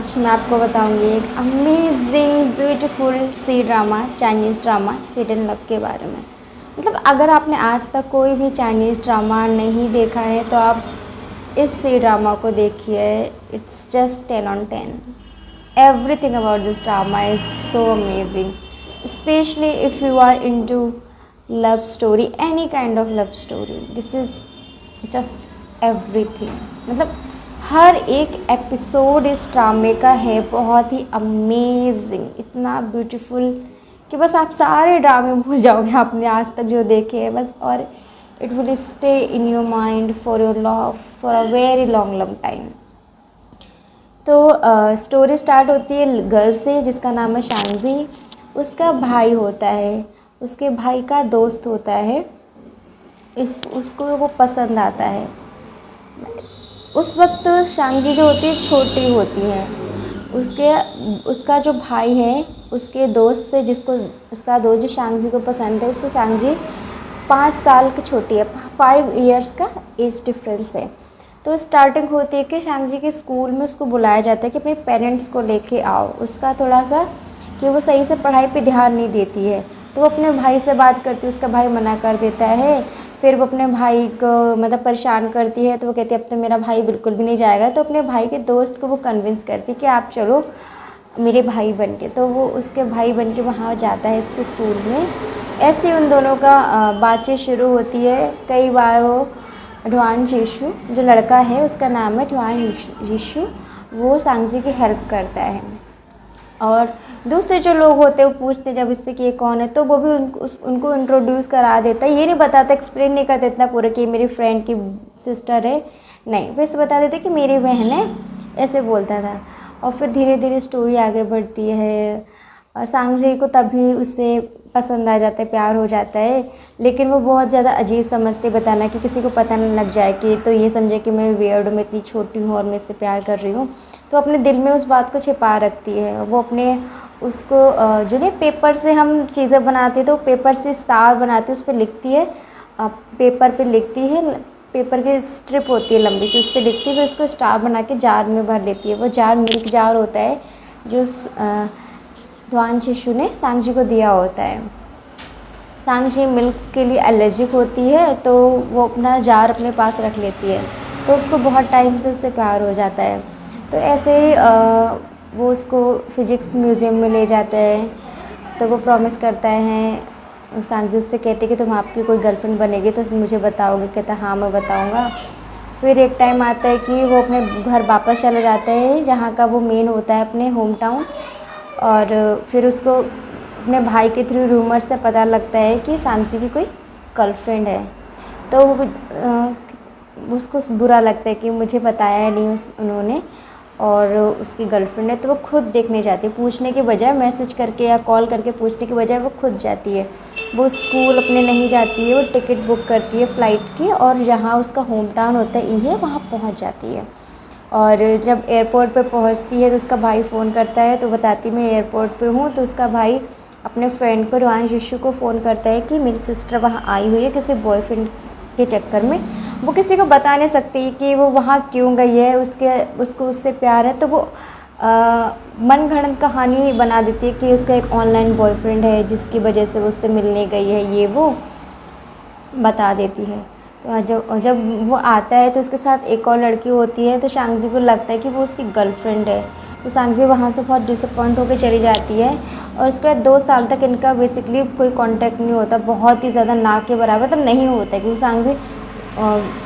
आज मैं आपको बताऊंगी एक amazing beautiful C drama, Chinese drama Hidden Love के बारे में। मतलब अगर आपने आज तक कोई भी चाइनीज़ ड्रामा नहीं देखा है तो आप इस सी ड्रामा को देखिए। It's just 10 on 10। Everything about this drama is so amazing, specially if you are into love story, any kind of love story. This is just everything. मतलब हर एक एपिसोड इस ड्रामे का है बहुत ही अमेजिंग, इतना ब्यूटीफुल कि बस आप सारे ड्रामे भूल जाओगे आपने आज तक जो देखे हैं बस। और it will stay in your mind for your love for a very long long time. तो स्टोरी स्टार्ट होती है गर्ल से जिसका नाम है शांगजी। उसका भाई होता है, उसके भाई का दोस्त होता है, उसको वो पसंद आता है। उस वक्त शांगजी जो होती है छोटी होती है। उसका जो भाई है उसके दोस्त से, जिसको उसका दोस्त जो शांगजी को पसंद है, उससे शांगजी 5 साल की छोटी है। 5 years का एज डिफरेंस है। तो स्टार्टिंग होती है कि शांगजी के स्कूल में उसको बुलाया जाता है कि अपने पेरेंट्स को लेके आओ। उसका थोड़ा सा कि वो सही से पढ़ाई पे ध्यान नहीं देती है, तो वो अपने भाई से बात करती है, उसका भाई मना कर देता है। फिर वो अपने भाई को मतलब परेशान करती है, तो वो कहती है अब तो मेरा भाई बिल्कुल भी नहीं जाएगा। तो अपने भाई के दोस्त को वो कन्विंस करती है कि आप चलो मेरे भाई बन के। तो वो उसके भाई बन के वहाँ जाता है इसके स्कूल में। ऐसे उन दोनों का बातचीत शुरू होती है। कई बार वो ढुआन जीशु जो लड़का है उसका नाम है ढुआन जीशु, वो सांगजी की हेल्प करता है। और दूसरे जो लोग होते हैं वो पूछते जब इससे कि ये कौन है, तो वो भी उनको इंट्रोड्यूस करा देता है। ये नहीं बताता, एक्सप्लेन नहीं कर देता पूरा कि मेरी फ्रेंड की सिस्टर है, नहीं, बस बता देते कि मेरी बहन है, ऐसे बोलता था। और फिर धीरे धीरे स्टोरी आगे बढ़ती है। और सांगजी को तभी उससे पसंद आ जाता है, प्यार हो जाता है। लेकिन वो बहुत ज़्यादा अजीब समझते बताना कि किसी को पता नहीं लग जाए कि तो ये समझे कि मैं वियर्ड में इतनी छोटी हूँ और मैं इससे प्यार कर रही हूँ। तो अपने दिल में उस बात को छिपा रखती है। वो अपने उसको जो नहीं पेपर से हम चीज़ें बनाते तो पेपर से स्टार बनाते उस पर लिखती है, पेपर पे लिखती है, पेपर की स्ट्रिप होती है लंबी सी, उस पर लिखती है, फिर उसको स्टार बना के जार में भर लेती है। वो जार मिल्क जार होता है जो ढुआन जीशु ने सांगजी को दिया होता है। सांगजी मिल्क के लिए एलर्जिक होती है, तो वो अपना जार अपने पास रख लेती है। तो उसको बहुत टाइम से उससे प्यार हो जाता है। तो ऐसे ही वो उसको फिजिक्स म्यूज़ियम में ले जाता है। तो वो प्रॉमिस करता है, सांगजी उससे कहते कि तुम आपकी कोई गर्लफ्रेंड बनेगी तो मुझे बताओगे। कहता हाँ मैं बताऊँगा। फिर एक टाइम आता है कि वो अपने घर वापस चला जाता है जहाँ का वो मेन होता है, अपने होम टाउन। और फिर उसको अपने भाई के थ्रू रूमर से पता लगता है कि सांगजी की कोई गर्लफ्रेंड है। तो उसको बुरा लगता है कि मुझे बताया नहीं उन्होंने और उसकी गर्लफ्रेंड है। तो वो खुद देखने जाती है, पूछने के बजाय, मैसेज करके या कॉल करके पूछने के बजाय वो खुद जाती है। वो स्कूल अपने नहीं जाती है, वो टिकट बुक करती है फ़्लाइट की और जहाँ उसका होम टाउन होता है ये वहाँ पहुँच जाती है। और जब एयरपोर्ट पे पहुँचती है तो उसका भाई फ़ोन करता है, तो बताती मैं एयरपोर्ट पे हूँ। तो उसका भाई अपने फ्रेंड को ढुआन जीशु को फ़ोन करता है कि मेरी सिस्टर वहाँ आई हुई है किसी बॉयफ्रेंड के चक्कर में। वो किसी को बता नहीं सकती कि वो वहाँ क्यों गई है, उसको उससे प्यार है। तो वो मनगढ़ंत कहानी बना देती है कि उसका एक ऑनलाइन बॉयफ्रेंड है जिसकी वजह से वो उससे मिलने गई है, ये वो बता देती है। तो जब वो आता है तो उसके साथ एक और लड़की होती है। तो शांगजी को लगता है कि वो उसकी गर्लफ्रेंड है। तो सांगजी वहाँ से बहुत डिसअपॉइंट होकर चली जाती है। और उसके बाद 2 साल तक इनका बेसिकली कोई कांटेक्ट नहीं होता, बहुत ही ज़्यादा ना के बराबर तो नहीं होता है, क्योंकि सांगजी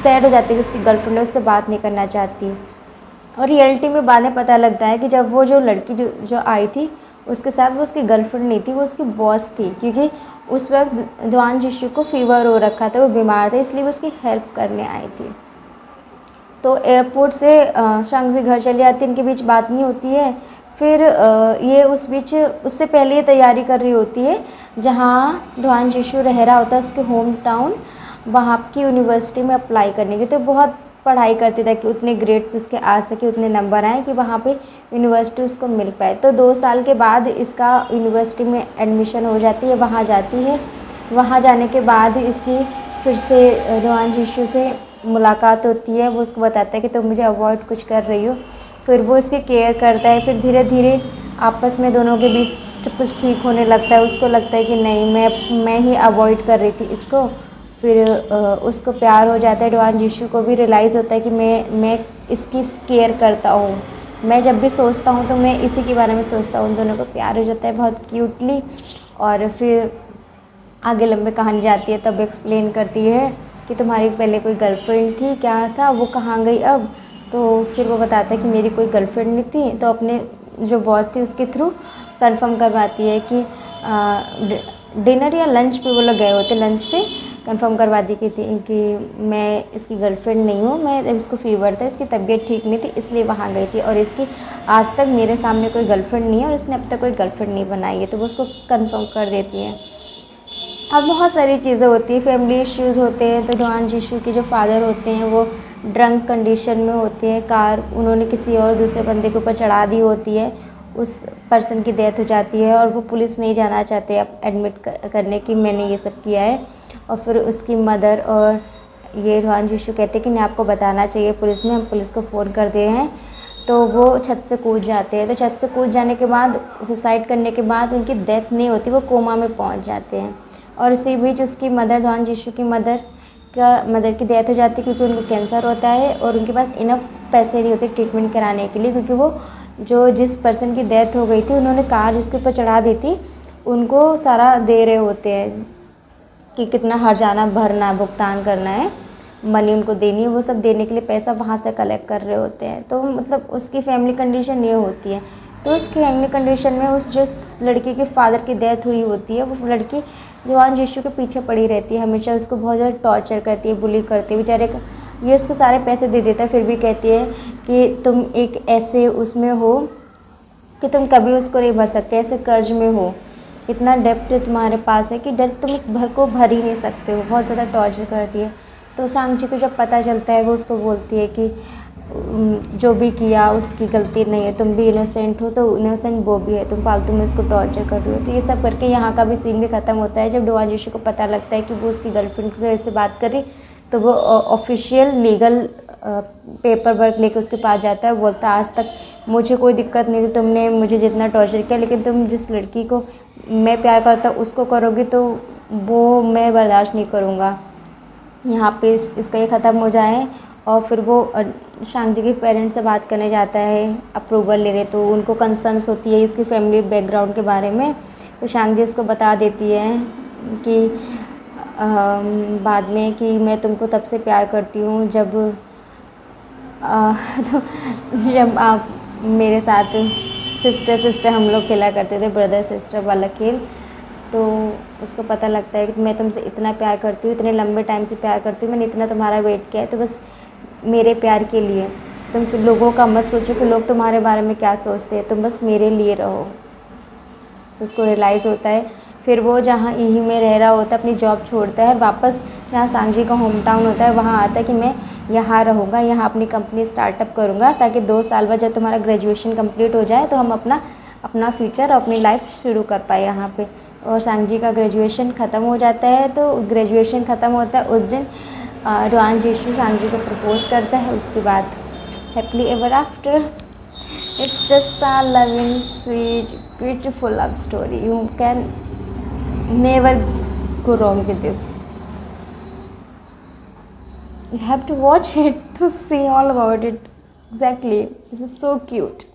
सैड हो जाती है कि उसकी गर्लफ्रेंड है, उससे बात नहीं करना चाहती। और रियलिटी में बाद में पता लगता है कि जब वो जो लड़की जो आई थी उसके साथ वो उसकी गर्लफ्रेंड नहीं थी, वो उसकी बॉस थी। क्योंकि उस वक्त ढुआन जीशु को फीवर हो रखा था, वो बीमार था, इसलिए वो उसकी हेल्प करने आई थी। तो एयरपोर्ट से शांगजी घर चली जाती है, इनके बीच बात नहीं होती है। फिर ये उस बीच उससे पहले ये तैयारी कर रही होती है जहाँ ढुआन जीशु रह रहा होता है, उसके होम टाउन, वहाँ की यूनिवर्सिटी में अप्लाई करने की। तो बहुत पढ़ाई करती था कि उतने ग्रेड्स इसके आ सके, उतने नंबर आए कि वहाँ पे यूनिवर्सिटी उसको मिल पाए। तो 2 साल के बाद इसका यूनिवर्सिटी में एडमिशन हो जाती है, वहाँ जाती है। वहाँ जाने के बाद इसकी फिर से ढुआन जीशु से मुलाकात होती है। वो उसको बताता है कि तुम मुझे अवॉइड कुछ कर रही हो, फिर वो इसकी केयर करता है। फिर धीरे धीरे आपस में दोनों के बीच कुछ ठीक होने लगता है। उसको लगता है कि नहीं, मैं ही अवॉइड कर रही थी इसको। फिर उसको प्यार हो जाता है। डोआन जीशू को भी रियलाइज़ होता है कि मैं इसकी केयर करता हूँ, मैं जब भी सोचता हूँ तो मैं इसी के बारे में सोचता हूँ। उन दोनों को प्यार हो जाता है बहुत क्यूटली। और फिर आगे लंबी कहानी जाती है, तब एक्सप्लेन करती है कि तुम्हारी पहले कोई गर्लफ्रेंड थी, क्या था वो, कहाँ गई अब। तो फिर वो बताता है कि मेरी कोई गर्लफ्रेंड नहीं थी। तो अपने जो बॉस थी उसके थ्रू कंफर्म करवाती है कि डिनर या लंच पे वो लोग गए होते, लंच पे कंफर्म करवा दी कि मैं इसकी गर्लफ्रेंड नहीं हूँ, मैं इसको फीवर था, इसकी तबीयत ठीक नहीं थी इसलिए वहाँ गई थी, और इसकी आज तक मेरे सामने कोई गर्लफ्रेंड नहीं है और इसने अब तक कोई गर्लफ्रेंड नहीं बनाई है। तो वो उसको कंफर्म कर देती है। अब बहुत सारी चीज़ें होती हैं, फैमिली इश्यूज़ होते हैं। तो डोआन जीशू के जो फादर होते हैं वो ड्रंक कंडीशन में होते हैं। कार उन्होंने किसी और दूसरे बंदे के ऊपर चढ़ा दी होती है, उस पर्सन की डेथ हो जाती है और वो पुलिस नहीं जाना चाहते अब एडमिट करने की मैंने ये सब किया है। और फिर उसकी मदर और ये डोआन जीशू कहते हैं कि नहीं, आपको बताना चाहिए पुलिस में, हम पुलिस को फ़ोन कर दे हैं। तो वो छत से कूद जाते हैं। तो छत से कूद जाने के बाद, सुसाइड करने के बाद उनकी डेथ नहीं होती, वो कोमा में पहुंच जाते हैं। और इसी बीच उसकी मदर, डोआन जीशू की मदर की डेथ हो जाती है क्योंकि उनको कैंसर होता है और उनके पास इनफ पैसे नहीं होते ट्रीटमेंट कराने के लिए, क्योंकि वो जो जिस पर्सन की डेथ हो गई थी उन्होंने कार जिसके ऊपर चढ़ा दी थी उनको सारा दे रहे होते हैं कि कितना हर्जाना भरना, भुगतान करना है, मनी उनको देनी है, वो सब देने के लिए पैसा वहाँ से कलेक्ट कर रहे होते हैं। तो मतलब उसकी फैमिली कंडीशन ये होती है। तो उस फैमिली कंडीशन में उस जो लड़की के फादर की डेथ हुई होती है, वो लड़की डोआन जीशू के पीछे पड़ी रहती है, हमेशा उसको बहुत ज़्यादा टॉर्चर करती है, बुली करती है। बेचारे ये उसको सारे पैसे दे देता है, फिर भी कहती है कि तुम एक ऐसे उसमें हो कि तुम कभी उसको नहीं भर सकते, ऐसे कर्ज में हो, इतना डेप्ट तुम्हारे पास है कि डेप्ट तुम उस भर को भर ही नहीं सकते हो। बहुत ज़्यादा टॉर्चर करती है। तो सांची को जब पता चलता है वो उसको बोलती है कि जो भी किया उसकी गलती नहीं है, तुम भी इनोसेंट हो, तो इनोसेंट वो भी है, तुम फालतू में उसको टॉर्चर कर रही हो। तो ये सब करके यहाँ का भी सीन भी ख़त्म होता है। जब डोआन जीशू को पता लगता है कि वो उसकी गर्लफ्रेंड से बात कर रही, तो वो ऑफिशियल लीगल पेपर वर्क लेकर उसके पास जाता है। बोलता है आज तक मुझे कोई दिक्कत नहीं थी, तुमने मुझे जितना टॉर्चर किया, लेकिन तुम जिस लड़की को मैं प्यार करता उसको करोगी तो वो मैं बर्दाश्त नहीं करूँगा। यहाँ पे इसका ये ख़त्म हो जाए। और फिर वो शांगजी के पेरेंट्स से बात करने जाता है अप्रूवल लेने। तो उनको कंसर्न्स होती है इसकी फैमिली बैकग्राउंड के बारे में। तो शांगजी इसको बता देती है कि बाद में कि मैं तुमको तब से प्यार करती हूँ जब तो जब आप मेरे साथ सिस्टर हम लोग खेला करते थे, ब्रदर सिस्टर वाला खेल। तो उसको पता लगता है कि मैं तुमसे इतना प्यार करती हूँ, इतने लंबे टाइम से प्यार करती हूँ, मैंने इतना तुम्हारा वेट किया है, तो बस मेरे प्यार के लिए तुम लोगों का मत सोचो कि लोग तुम्हारे बारे में क्या सोचते हैं, तुम बस मेरे लिए रहो। उसको रियलाइज़ होता है। फिर वो जहाँ यही में रह रहा होता है अपनी जॉब छोड़ता है, वापस जहाँ सांगजी का होम टाउन होता है वहाँ आता है कि मैं यहाँ रहूँगा, यहाँ अपनी कंपनी स्टार्टअप करूँगा, ताकि 2 साल बाद जब तुम्हारा ग्रेजुएशन कंप्लीट हो जाए तो हम अपना फ्यूचर और अपनी लाइफ शुरू कर पाए यहाँ पे। और सांगजी का ग्रेजुएशन ख़त्म हो जाता है। तो ग्रेजुएशन ख़त्म होता है उस दिन डोआन जीशू सांगजी को प्रपोज करता है। उसके बाद happily ever after. It's just a loving, sweet, beautiful love story. You can never go wrong with this. You have to watch it to see all about it. Exactly. This is so cute.